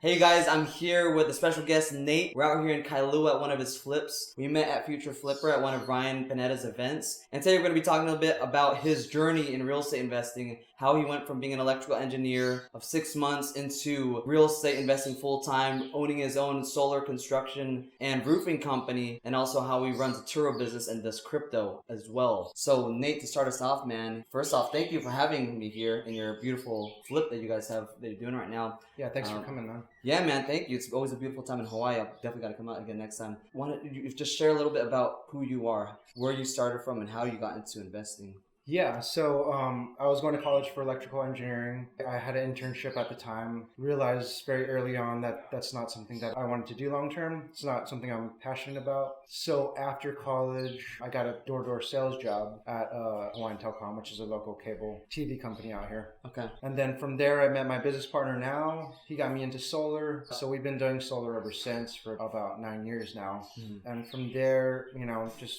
Hey guys, I'm here with a special guest, Nate. We're out here in Kailua at one of his flips. We met at Future Flipper at one of Ryan Panetta's events. And today we're going to be talking a little bit about his journey in real estate investing, how he went from being an electrical engineer of 6 months into real estate investing full-time, owning his own solar construction and roofing company, and also how he runs a Turo business and does crypto as well. So Nate, to start us off, man, first off, thank you for having me here in your beautiful flip that you guys have that you're doing right now. Yeah, thanks for coming, man. Yeah, man, thank you. It's always a beautiful time in Hawaii. I've definitely got to come out again next time. Why don't you just share a little bit about who you are, where you started from, and how you got into investing? Yeah, so I was going to college for electrical engineering. I had an internship at the time. Realized very early on that that's not something that I wanted to do long term. It's not something I'm passionate about. So after college, I got a door-to-door sales job at Hawaiian Telcom, which is a local cable TV company out here. Okay. And then from there, I met my business partner now. He got me into solar. So we've been doing solar ever since for about 9 years now. Mm-hmm. And from there,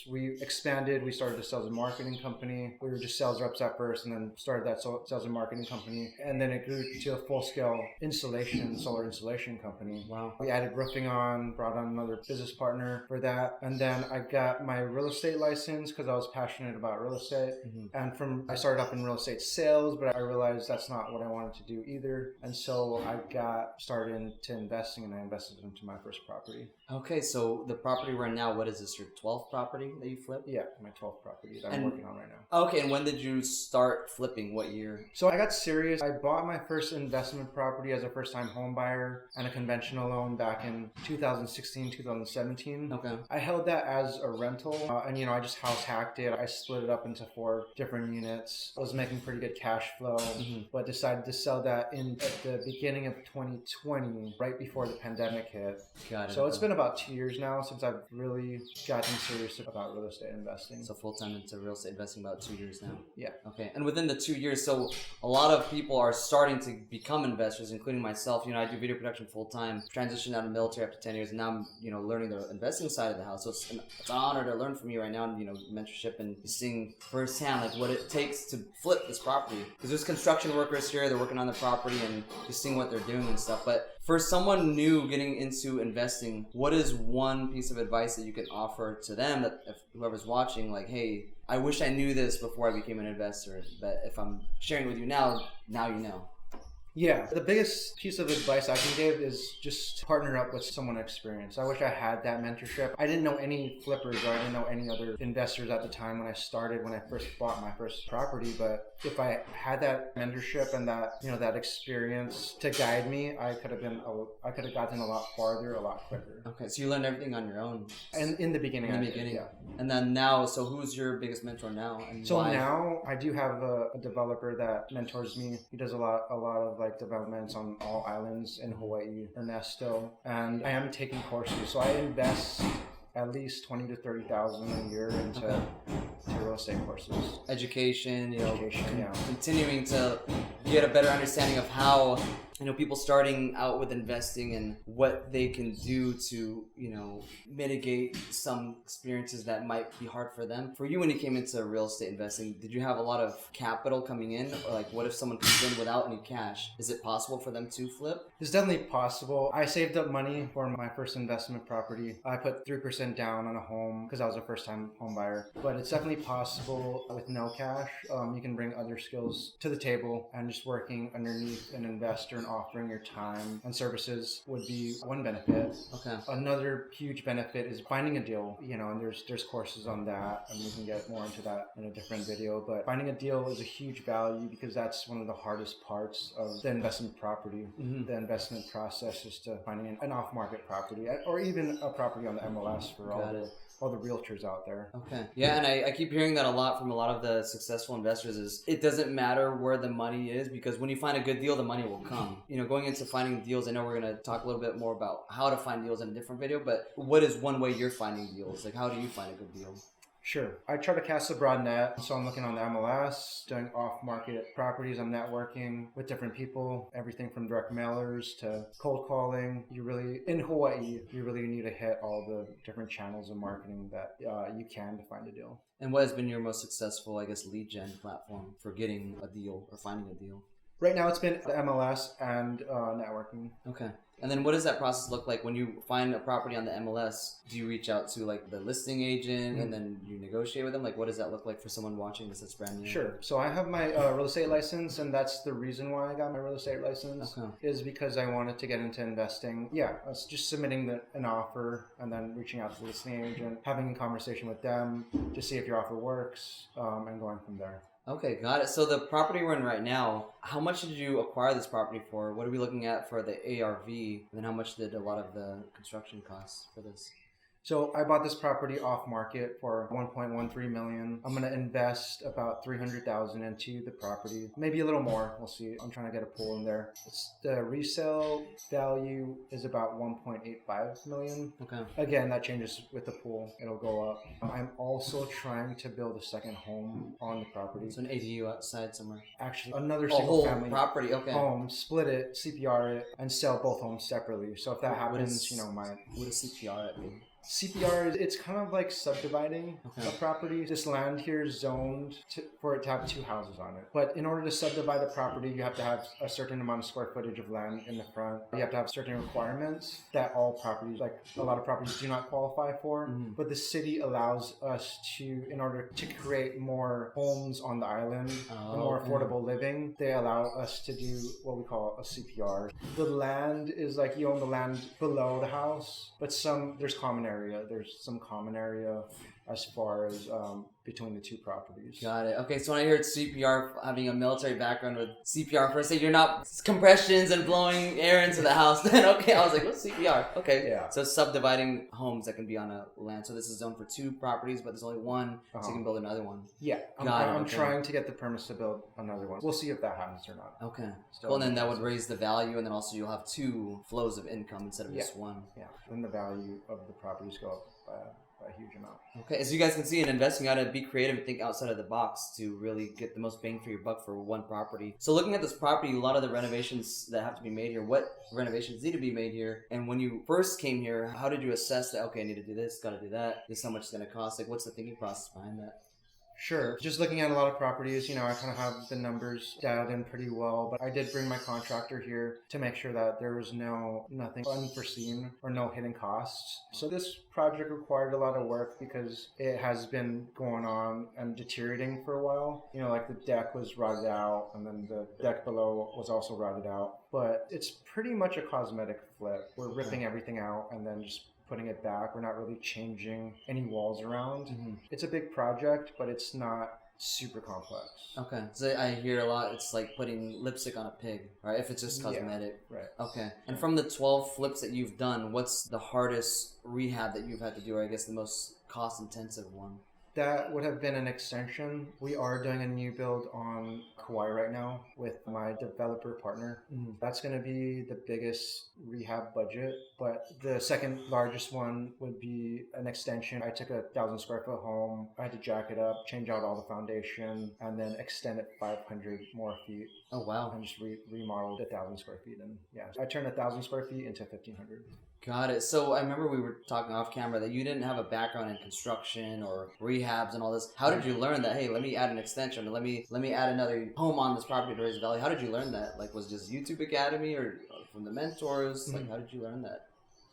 we expanded. We started a sales and marketing company. We were just sales reps at first, and then started that sales and marketing company, and then it grew to a full-scale solar installation company. Wow. We added roofing on, brought on another business partner for that, and then I got my real estate license because I was passionate about real estate. Mm-hmm. And I started off in real estate sales, but I realized that's not what I wanted to do either, and so I got started into investing, and I invested into my first property. Okay, so the property we're in now, what is this, your 12th property that you flipped? Yeah, my 12th property that I'm working on right now. Okay, and when did you start flipping? What year? So I got serious. I bought my first investment property as a first-time home buyer and a conventional loan back in 2016, 2017. Okay. I held that as a rental, and I just house hacked it. I split it up into 4 different units. I was making pretty good cash flow, but decided to sell that at the beginning of 2020, right before the pandemic hit. Got it. So it's been about 2 years now since I've really gotten serious about real estate investing. So full-time into real estate investing about 2 years now. Yeah. Okay. And within the 2 years, so a lot of people are starting to become investors, including myself. I do video production full-time, transitioned out of the military after 10 years, and now I'm, learning the investing side of the house. So it's an honor to learn from you right now, and, mentorship and seeing firsthand, like, what it takes to flip this property. Because there's construction workers here, they're working on the property and just seeing what they're doing and stuff. But for someone new getting into investing, what is one piece of advice that you can offer to them, that if whoever's watching, like, hey, I wish I knew this before I became an investor, but if I'm sharing with you now you know? Yeah, the biggest piece of advice I can give is just partner up with someone experienced. I wish I had that mentorship. I didn't know any flippers, or I didn't know any other investors at the time when I first bought my first property. But if I had that mentorship and that that experience to guide me, I could have gotten a lot farther, a lot quicker. Okay, so you learned everything on your own. And in the beginning, yeah. And then now, so who's your biggest mentor now? And so why? Now I do have a developer that mentors me. He does a lot of developments on all islands in Hawaii, Ernesto, and I am taking courses. So I invest at least $20,000 to $30,000 a year into real estate courses. Education, yeah. Continuing to get a better understanding of how people starting out with investing and what they can do to, mitigate some experiences that might be hard for them. For you, when you came into real estate investing, did you have a lot of capital coming in? Or like, what if someone comes in without any cash? Is it possible for them to flip? It's definitely possible. I saved up money for my first investment property. I put 3% down on a home because I was a first-time home buyer. But it's definitely possible with no cash. You can bring other skills to the table, and just working underneath an investor and offering your time and services would be one benefit. Okay. Another huge benefit is finding a deal, and there's courses on that, and we can get more into that in a different video. But finding a deal is a huge value because that's one of the hardest parts of the investment property. Mm-hmm. The investment process is to finding an off-market property, or even a property on the MLS for all the realtors out there. Okay. Yeah, and I keep hearing that a lot from a lot of the successful investors is it doesn't matter where the money is, because when you find a good deal, the money will come. Going into finding deals, I know we're going to talk a little bit more about how to find deals in a different video, but what is one way you're finding deals? Like, how do you find a good deal? Sure. I try to cast a broad net. So I'm looking on the MLS, doing off-market properties. I'm networking with different people, everything from direct mailers to cold calling. In Hawaii, you really need to hit all the different channels of marketing that you can to find a deal. And what has been your most successful, lead gen platform for getting a deal or finding a deal? Right now, it's been the MLS and networking. Okay. And then what does that process look like when you find a property on the MLS? Do you reach out to like the listing agent and then you negotiate with them? Like what does that look like for someone watching this that's brand new? Sure. So I have my real estate license, and that's the reason why I got my real estate license is because I wanted to get into investing. Yeah, I was just submitting an offer and then reaching out to the listing agent, having a conversation with them to see if your offer works, and going from there. Okay, got it. So the property we're in right now, how much did you acquire this property for? What are we looking at for the ARV? And then how much did a lot of the construction costs for this? So I bought this property off market for $1.13 million. I'm going to invest about $300,000 into the property, maybe a little more. We'll see. I'm trying to get a pool in there. The resale value is about $1.85 million. Okay. Again, that changes with the pool. It'll go up. I'm also trying to build a second home on the property. So an ADU outside somewhere. Actually, another whole single family property. Okay. home, split it, CPR it, and sell both homes separately. So if that happens, what does CPR at mean? CPR, it's kind of like subdividing a property. This land here is zoned for it to have 2 houses on it. But in order to subdivide the property, you have to have a certain amount of square footage of land in the front. You have to have certain requirements that all properties, like a lot of properties, do not qualify for. But the city allows us to, in order to create more homes on the island, more affordable living, they allow us to do what we call a CPR. The land is like you own the land below the house, but there's common area. There's some common area as far as between the 2 properties. Got it. Okay, so when I heard CPR, having a military background with CPR, first you're not compressions and blowing air into the house, then okay, I was like, what's CPR? Okay, yeah. So subdividing homes that can be on a land. So this is zoned for 2 properties, but there's only one, so you can build another one. Yeah, I'm trying to get the permits to build another one. We'll see if that happens or not. Okay. Well, and then that would raise the value, and then also you'll have 2 flows of income instead of just one. Yeah, then the value of the properties go up by a huge amount. Okay, as you guys can see, in investing, you got to be creative and think outside of the box to really get the most bang for your buck for one property. So looking at this property, a lot of the renovations that have to be made here, what renovations need to be made here? And when you first came here, how did you assess that, okay, I need to do this, got to do that, this is how much it's going to cost? Like, what's the thinking process behind that? Sure. Just looking at a lot of properties, I kind of have the numbers dialed in pretty well, but I did bring my contractor here to make sure that there was nothing unforeseen or no hidden costs. So this project required a lot of work because it has been going on and deteriorating for a while. Like the deck was rotted out, and then the deck below was also rotted out. But it's pretty much a cosmetic flip. We're ripping everything out and then just putting it back. We're not really changing any walls around. It's a big project, but it's not super complex. Okay. So I hear a lot, it's like putting lipstick on a pig, right? If it's just cosmetic. Yeah, right. Okay. And from the 12 flips that you've done, what's the hardest rehab that you've had to do, or I guess the most cost-intensive one? That would have been an extension. We are doing a new build on Kauai right now with my developer partner. That's going to be the biggest rehab budget, but the second largest one would be an extension. I took a 1,000 square foot home. I had to jack it up, change out all the foundation, and then extend it 500 more feet. Oh, wow. And just remodeled 1,000 square feet. And yeah, I turned 1,000 square feet into 1,500. Got it. So I remember we were talking off camera that you didn't have a background in construction or rehabs and all this. How did you learn that, hey, let me add an extension, or let me add another home on this property to raise the value? How did you learn that? Like, was it just YouTube Academy or from the mentors? Like, how did you learn that?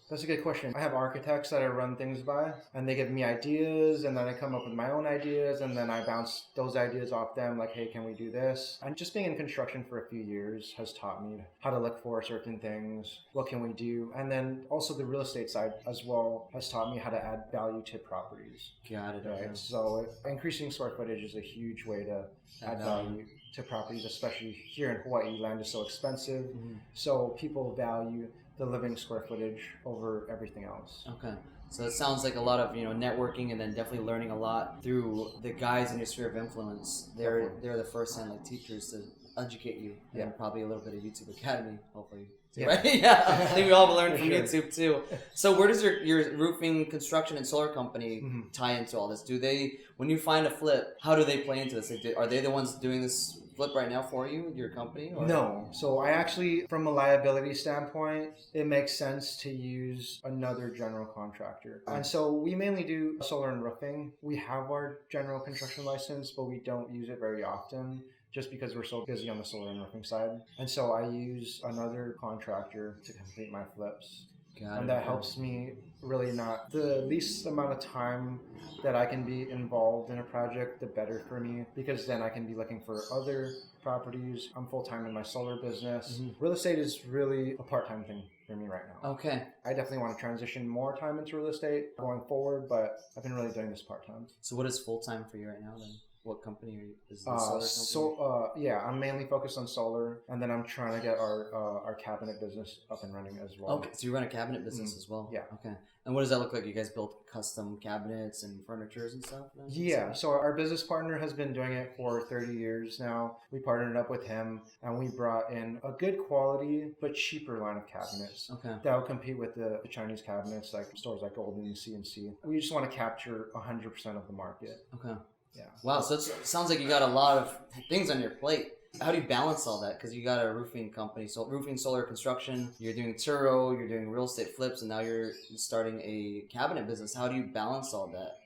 That's a good question. I have architects that I run things by, and they give me ideas, and then I come up with my own ideas, and then I bounce those ideas off them, like, hey, can we do this? And just being in construction for a few years has taught me how to look for certain things, what can we do? And then also the real estate side as well has taught me how to add value to properties. Got it. Right? Okay. So increasing square footage is a huge way to add value to properties, especially here in Hawaii. Land is so expensive, so people value the living square footage over everything else. Okay. So it sounds like a lot of networking, and then definitely learning a lot through the guys in your sphere of influence. They're the first hand teachers to educate you, and probably a little bit of YouTube Academy, hopefully. Right? I think we all learned from YouTube too. So where does your roofing, construction, and solar company tie into all this? Do they, when you find a flip, how do they play into this? Are they the ones doing this flip right now for you, your company? Or? No. So I actually, from a liability standpoint, it makes sense to use another general contractor. And so we mainly do solar and roofing. We have our general construction license, but we don't use it very often just because we're so busy on the solar and roofing side. And so I use another contractor to complete my flips. And that helps me really not, the least amount of time that I can be involved in a project, the better for me, because then I can be looking for other properties. I'm full-time in my solar business. Real estate is really a part-time thing for me right now. Okay. I definitely want to transition more time into real estate going forward, but I've been really doing this part-time. So what is full-time for you right now then? What company are you? Is the solar company? Yeah, I'm mainly focused on solar, and then I'm trying to get our cabinet business up and running as well. Okay, so you run a cabinet business as well? Yeah. Okay. And what does that look like? You guys build custom cabinets and furnitures and stuff? Yeah, so our business partner has been doing it for 30 years now. We partnered up with him, and we brought in a good quality but cheaper line of cabinets. Okay. That will compete with the Chinese cabinets, like stores like Golden and CNC. We just want to capture 100% of the market. Okay. Yeah. Wow, so it sounds like you got a lot of things on your plate. How do you balance all that? Because you got a roofing company, so roofing, solar, construction, you're doing Turo, you're doing real estate flips, and now you're starting a cabinet business. How do you balance all that?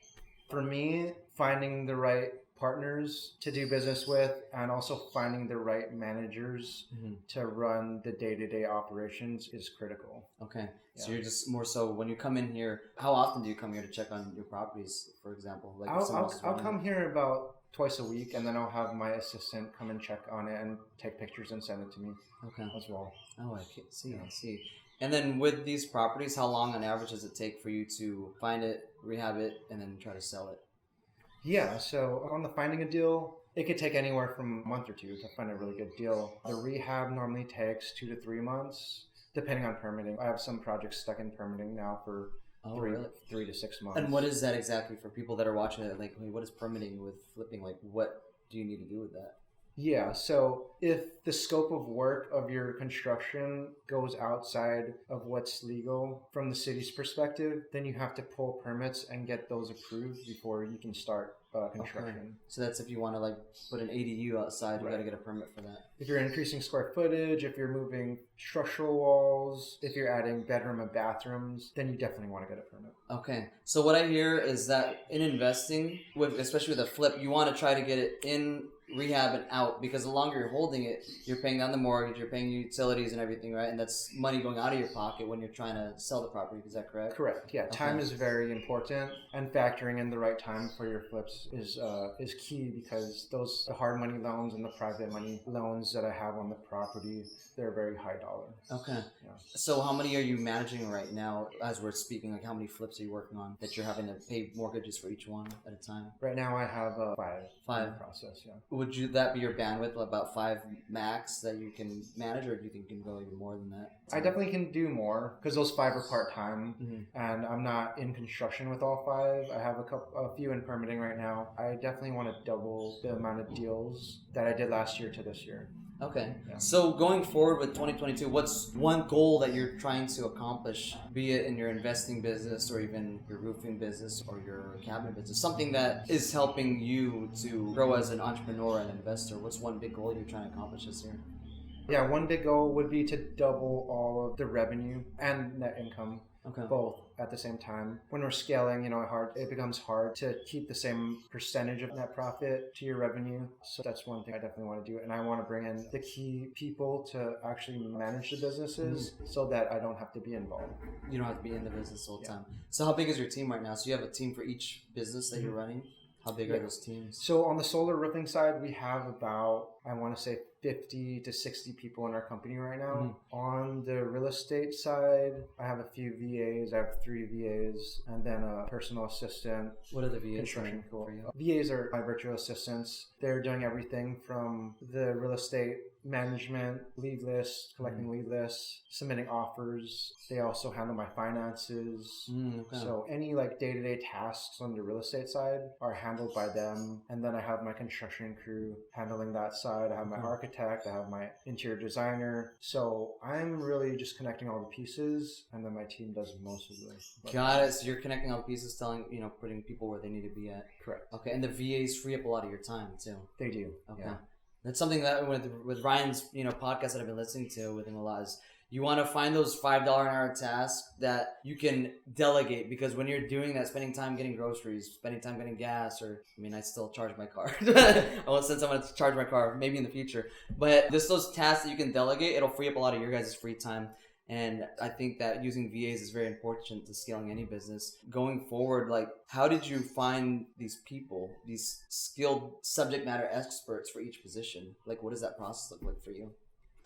For me, finding the right partners to do business with, and also finding the right managers to run the day-to-day operations is critical. Okay. So you're just more so when you come in here, how often do you come here to check on your properties, for example? Like I'll come here about twice a week, and then I'll have my assistant come and check on it and take pictures and send it to me as well. Oh, I see. I see. And then with these properties, how long on average does it take for you to find it, rehab it, and then try to sell it? Yeah, so on the finding a deal, it could take anywhere from a month or two to find a really good deal. The rehab normally takes 2 to 3 months, depending on permitting. I have some projects stuck in permitting now for 3 to 6 months. And what is that exactly for people that are watching it? Like, what is permitting with flipping? Like, what do you need to do with that? Yeah, so if the scope of work of your construction goes outside of what's legal from the city's perspective, then you have to pull permits and get those approved before you can start construction. Okay. So that's if you want to like put an ADU outside, you got to get a permit for that. If you're increasing square footage, if you're moving structural walls, if you're adding bedroom and bathrooms, then you definitely want to get a permit. Okay. So what I hear is that in investing, especially with a flip, you want to try to get it in rehab and out, because the longer you're holding it, you're paying down the mortgage, you're paying utilities and everything, right? And that's money going out of your pocket when you're trying to sell the property. Is that correct? Correct. Yeah. Time is very important, and factoring in the right time for your flips is key, because the hard money loans and the private money loans that I have on the property, they're very high dollar. Okay. Yeah. So how many are you managing right now as we're speaking? Like how many flips are you working on that you're having to pay mortgages for each one at a time? Right now I have 5 in the process. Yeah. Would that be your bandwidth, about 5 max that you can manage, or do you think you can go even more than that? I definitely can do more, because those 5 are part-time, and I'm not in construction with all 5. I have a few in permitting right now. I definitely want to double the amount of deals that I did last year to this year. Okay. Yeah. So going forward with 2022, what's one goal that you're trying to accomplish, be it in your investing business or even your roofing business or your cabinet business, something that is helping you to grow as an entrepreneur and investor? What's one big goal you're trying to accomplish this year? Yeah, one big goal would be to double all of the revenue and net income. Okay. Both at the same time. When we're scaling, it becomes hard to keep the same percentage of net profit to your revenue. So that's one thing I definitely want to do. And I want to bring in the key people to actually manage the businesses so that I don't have to be involved. You don't have to be in the business all the time. So how big is your team right now? So you have a team for each business that you're running? How big are those teams? So on the solar roofing side, we have about, I want to say 50 to 60 people in our company right now. On the real estate side, I have a few VAs. I have 3 VAs, and then a personal assistant. What are the VAs construction for you? VAs are my virtual assistants. They're doing everything from the real estate management, lead lists, collecting lead lists, submitting offers. They also handle my finances. So any day-to-day tasks on the real estate side are handled by them. And then I have my construction crew handling that side. I have my architect, I have my interior designer. So I'm really just connecting all the pieces, and then my team does most of this. Got it. So you're connecting all the pieces, putting people where they need to be at. Correct. Okay, and the VAs free up a lot of your time too. They do. Okay. Yeah. That's something that with Ryan's podcast that I've been listening to with him a lot is You want to find those $5 an hour tasks that you can delegate, because when you're doing that, spending time getting groceries, spending time getting gas, or I mean, I still charge my car. I won't send someone to charge my car, maybe in the future. But just those tasks that you can delegate, it'll free up a lot of your guys' free time. And I think that using VAs is very important to scaling any business. Going forward, like, how did you find these people, these skilled subject matter experts for each position? Like, what does that process look like for you?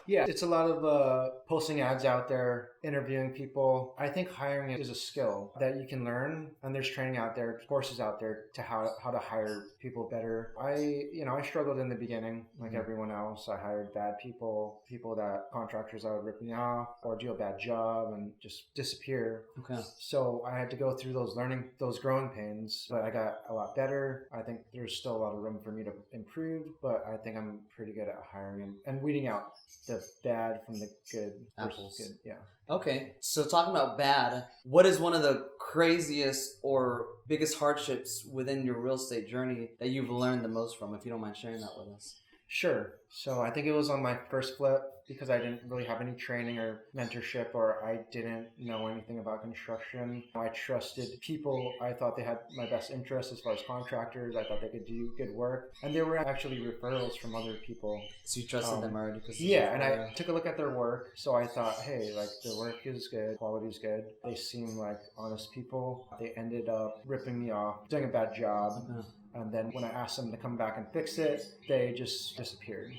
Yeah, it's a lot of posting ads out there, interviewing people. I think hiring is a skill that you can learn, and there's training out there, courses out there to how to hire people better. I struggled in the beginning, like everyone else. I hired bad people that contractors that would rip me off or do a bad job and just disappear. Okay. So I had to go through those growing pains, but I got a lot better. I think there's still a lot of room for me to improve, but I think I'm pretty good at hiring and weeding out the bad from the good. Apples. Good. Yeah. Okay. So talking about bad, what is one of the craziest or biggest hardships within your real estate journey that you've learned the most from, if you don't mind sharing that with us? Sure. So I think it was on my first flip, because I didn't really have any training or mentorship, or I didn't know anything about construction. I trusted people. I thought they had my best interest as far as contractors. I thought they could do good work. And they were actually referrals from other people. So you trusted them already? Yeah, and I took a look at their work. So I thought, hey, like, their work is good, quality is good. They seem like honest people. They ended up ripping me off, doing a bad job. Okay. And then when I asked them to come back and fix it, they just disappeared.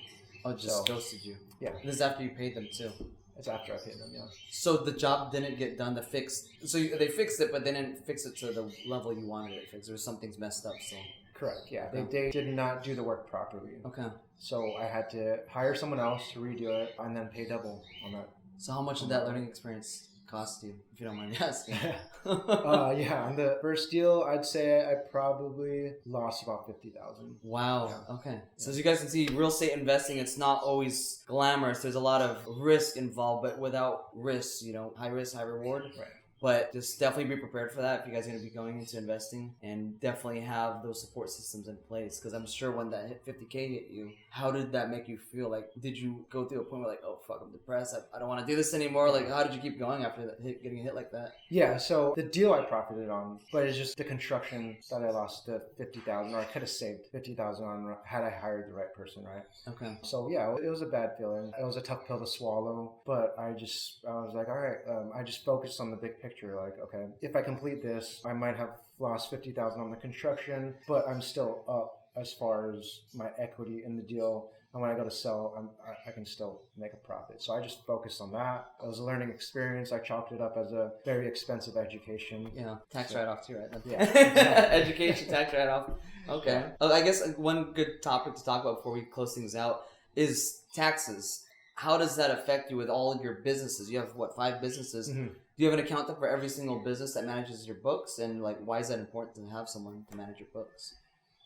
Oh, just ghosted you. Yeah. This is after you paid them too. It's after I paid them, yeah. So the job didn't get done to fix. So they fixed it, but they didn't fix it to the level you wanted it fixed. There was something's messed up still. Correct, yeah. They did not do the work properly. Okay. So I had to hire someone else to redo it and then pay double on that. So how much did that learning experience cost you, if you don't mind me asking? Yeah, on the first deal, I'd say I probably lost about $50,000. Wow. Yeah. Okay. So as you guys can see, real estate investing, it's not always glamorous. There's a lot of risk involved, but without risk, high risk, high reward. Right. But just definitely be prepared for that if you guys are going to be going into investing, and definitely have those support systems in place. Because I'm sure when that hit 50K hit you, how did that make you feel? Like, did you go through a point where like, oh fuck, I'm depressed, I don't want to do this anymore? Like, how did you keep going after getting a hit like that? Yeah, so the deal I profited on, but it's just the construction that I lost the $50,000, or I could have saved $50,000 on had I hired the right person, right? Okay. So yeah, it was a bad feeling. It was a tough pill to swallow, but I was like, all right, I just focused on the big picture. Like, okay, if I complete this, I might have lost $50,000 on the construction, but I'm still up as far as my equity in the deal. And when I go to sell, I can still make a profit. So I just focused on that. It was a learning experience. I chalked it up as a very expensive education. Yeah, tax write-off too, right? Yeah. Education, tax write-off. Okay. I guess one good topic to talk about before we close things out is taxes. How does that affect you with all of your businesses? You have, 5 businesses? Mm-hmm. Do you have an accountant for every single business that manages your books? And like, why is that important to have someone to manage your books?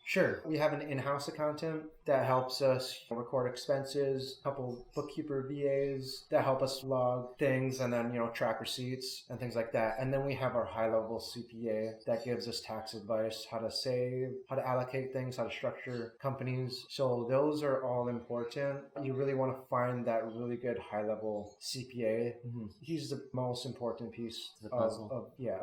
Sure. We have an in-house accountant that helps us record expenses, a couple bookkeeper VAs that help us log things, and then, track receipts and things like that. And then we have our high-level CPA that gives us tax advice, how to save, how to allocate things, how to structure companies. So those are all important. You really want to find that really good high-level CPA. Mm-hmm. He's the most important piece of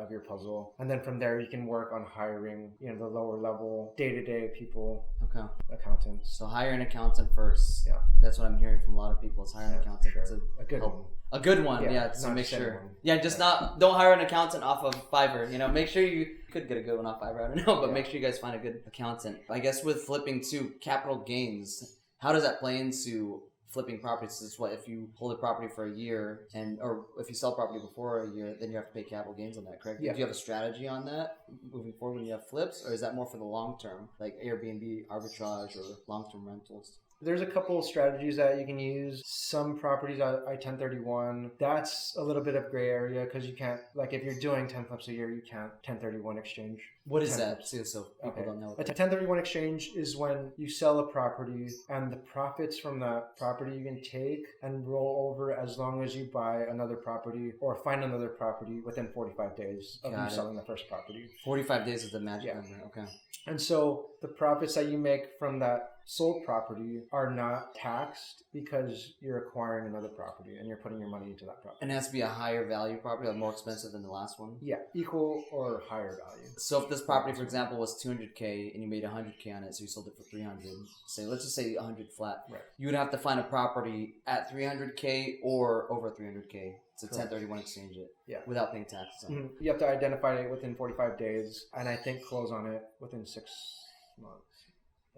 your puzzle. And then from there, you can work on hiring, the lower level day-to-day people. Okay. Accountants. So hire an accountant first. Yeah. That's what I'm hearing from a lot of people. Is hire an accountant. Sure. It's a good one. A good one, to make sure. Yeah, just don't hire an accountant off of Fiverr. Make sure you could get a good one off Fiverr. I don't know, but make sure you guys find a good accountant. I guess with flipping too, capital gains. How does that play into flipping properties? Is what if you hold a property for a year, or if you sell property before a year, then you have to pay capital gains on that, correct? Yeah. Do you have a strategy on that moving forward when you have flips, or is that more for the long term, like Airbnb arbitrage or long-term rentals? There's a couple of strategies that you can use. Some properties I 1031. That's a little bit of gray area because you can't, like, if you're doing 10 flips a year, you can't 1031 exchange. What is that? So people don't know. A 1031 exchange is when you sell a property and the profits from that property you can take and roll over as long as you buy another property or find another property within 45 days of you selling the first property. 45 days is the magic number. Okay. And so the profits that you make from that sold property are not taxed because you're acquiring another property and you're putting your money into that property. And it has to be a higher value property, like more expensive than the last one? Yeah, equal or higher value. So if this property, for example, was 200K and you made 100K on it, so you sold it for 300, let's just say 100 flat, right. You would have to find a property at 300K or over 300K to Correct. 1031 exchange it, yeah, without paying taxes on it. You have to identify it within 45 days, and I think close on it within 6 months.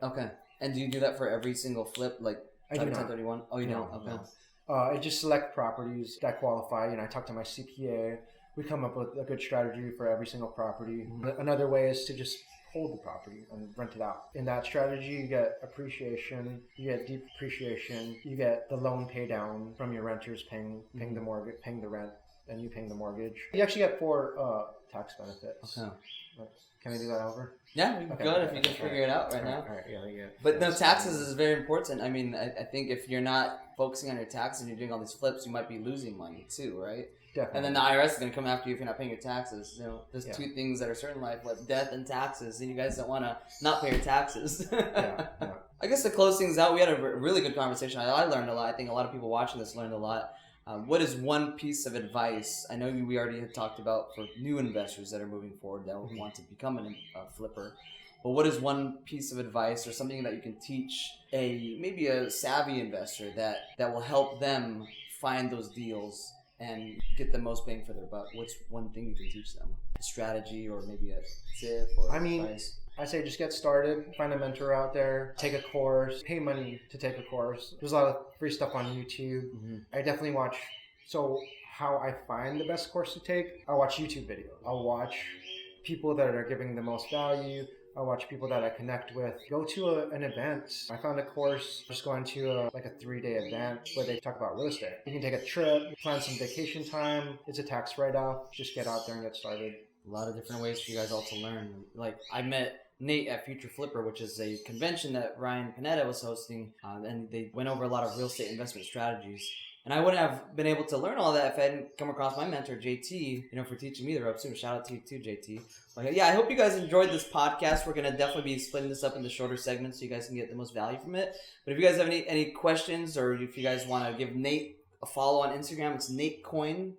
Okay. And do you do that for every single flip, like I do not. 1031? Oh, you No, don't? Okay. no. I just select properties that qualify. I talk to my CPA. We come up with a good strategy for every single property. Another way is to just hold the property and rent it out. In that strategy, you get appreciation, you get deep appreciation, you get the loan pay down from your renters paying the mortgage, paying the rent, and you paying the mortgage. You actually get 4 tax benefits. Okay. Can I do that over? Yeah, we can go if you can figure it out right now. All right, yeah. But no, taxes is very important. I mean, I think if you're not focusing on your taxes and you're doing all these flips, you might be losing money too, right? Definitely. And then the IRS is going to come after you if you're not paying your taxes. There's Yeah. 2 things that are certain in life, like death and taxes, and you guys don't want to not pay your taxes. Yeah. I guess to close things out, we had a really good conversation. I learned a lot. I think a lot of people watching this learned a lot. What is one piece of advice? I know we already had talked about for new investors that are moving forward that want to become a flipper. But what is one piece of advice or something that you can teach maybe a savvy investor that will help them find those deals and get the most bang for their buck? What's one thing you can teach them? A strategy or maybe a tip or advice? I say just get started, find a mentor out there, take a course, pay money to take a course. There's a lot of free stuff on YouTube. I definitely watch. So how I find the best course to take, I'll watch YouTube videos. I'll watch people that are giving the most value. I watch people that I connect with. Go to an event. I found a course just going to a 3-day event where they talk about real estate. You can take a trip, plan some vacation time. It's a tax write-off. Just get out there and get started. A lot of different ways for you guys all to learn. Like I met Nate at Future Flipper, which is a convention that Ryan Panetta was hosting, and they went over a lot of real estate investment strategies. And I wouldn't have been able to learn all that if I hadn't come across my mentor, JT, for teaching me the ropes. So shout out to you too, JT. But yeah, I hope you guys enjoyed this podcast. We're going to definitely be splitting this up into shorter segments so you guys can get the most value from it. But if you guys have any questions, or if you guys want to give Nate a follow on Instagram, it's Nate Coin.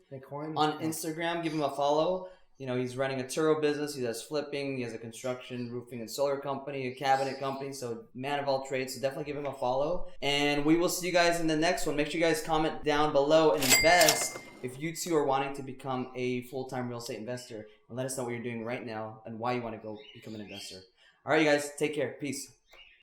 On Instagram, give him a follow. He's running a Turo business. He does flipping. He has a construction, roofing, and solar company, a cabinet company. So man of all trades. So definitely give him a follow. And we will see you guys in the next one. Make sure you guys comment down below and invest if you too are wanting to become a full-time real estate investor. And let us know what you're doing right now and why you want to go become an investor. All right, you guys. Take care. Peace.